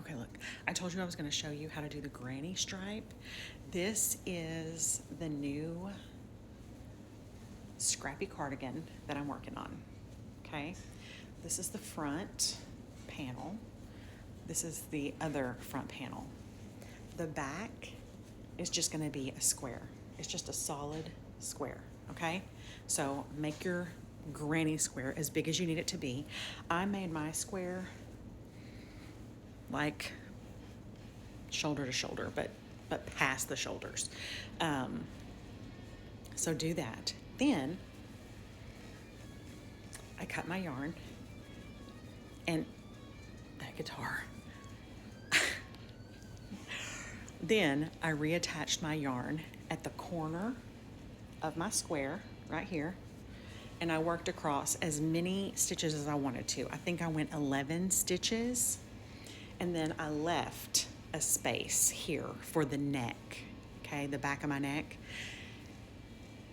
Okay, look, I told you I was going to show you how to do the granny stripe. This is the new scrappy cardigan that I'm working on, okay? This is the front panel. This is the other front panel. The back is just going to be a square. It's just a solid square, okay? So make your granny square as big as you need it to be. I made my square like shoulder to shoulder, but past the shoulders. So do that. Then I cut my yarn and that guitar. Then I reattached my yarn at the corner of my square right here, and I worked across as many stitches as I wanted to. I think I went 11 stitches, and then I left a space here for the neck, okay, the back of my neck.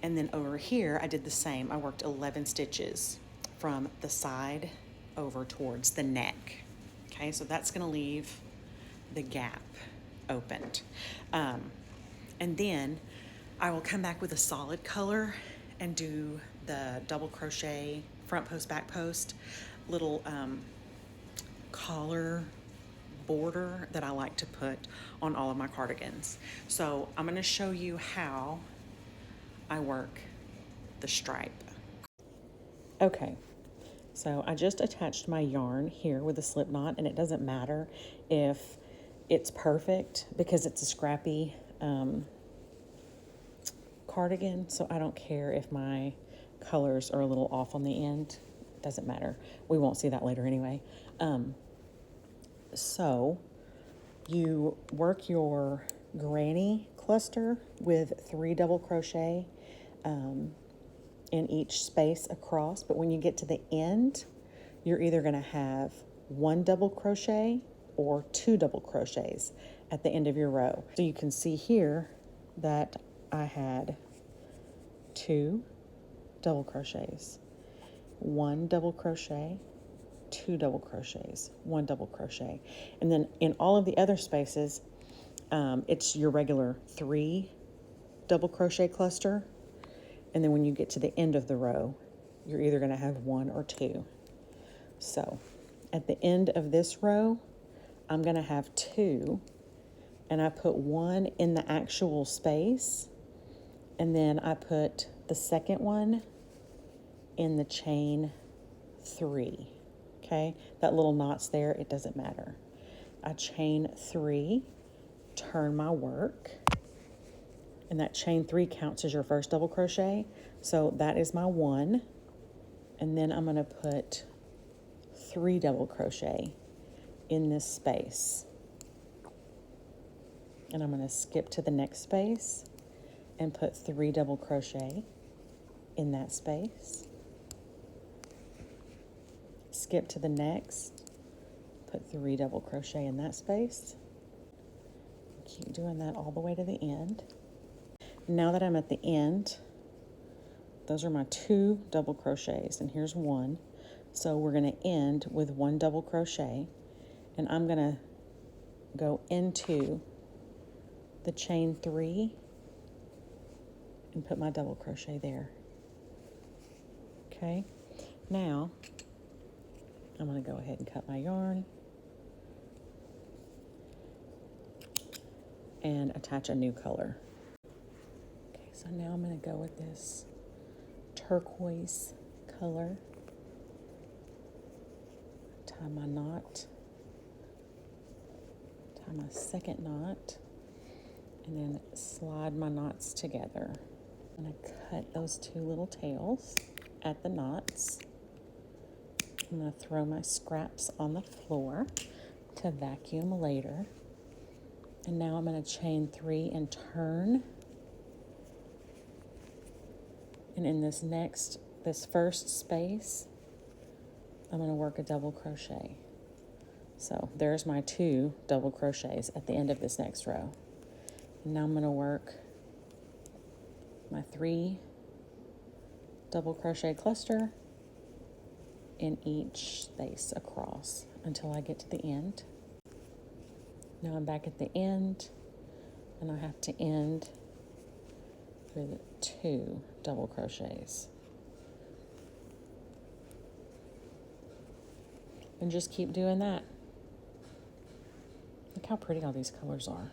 And then over here, I did the same. I worked 11 stitches from the side over towards the neck, okay? So that's gonna leave the gap opened. And then I will come back with a solid color and do the double crochet front post, back post, little collar border that I like to put on all of my cardigans. So I'm going to show you how I work the stripe. Okay, so I just attached my yarn here with a slip knot, and it doesn't matter if it's perfect because it's a scrappy cardigan, so I don't care if my colors are a little off on the end. Doesn't matter. We won't see that later anyway. So you work your granny cluster with 3 double crochet in each space across, but when you get to the end, you're either going to have 1 double crochet or 2 double crochets at the end of your row. So you can see here that I had 2 double crochets, 1 double crochet, 2 double crochets, 1 double crochet. And then in all of the other spaces, it's your regular 3 double crochet cluster. And then when you get to the end of the row, you're either going to have 1 or 2. So at the end of this row, I'm going to have 2, and I put 1 in the actual space, and then I put the second one in the chain 3. Okay, that little knot's there, it doesn't matter. I chain 3, turn my work, and that chain 3 counts as your first double crochet. So that is my 1, and then I'm going to put 3 double crochet in this space. And I'm going to skip to the next space and put 3 double crochet in that space. Skip to the next, put 3 double crochet in that space. Keep doing that all the way to the end. Now that I'm at the end, those are my 2 double crochets, and here's 1. So we're going to end with 1 double crochet, and I'm going to go into the chain 3 and put my double crochet there. Okay, now I'm going to go ahead and cut my yarn and attach a new color. Okay, so now I'm going to go with this turquoise color. Tie my knot, tie my second knot, and then slide my knots together. I'm going to cut those 2 little tails at the knots. I'm going to throw my scraps on the floor to vacuum later. And now I'm going to chain 3 and turn. And in this first space, I'm going to work a double crochet. So there's my 2 double crochets at the end of this next row. And now I'm going to work my 3 double crochet cluster in each space across until I get to the end. Now I'm back at the end, and I have to end with 2 double crochets. And just keep doing that. Look how pretty all these colors are.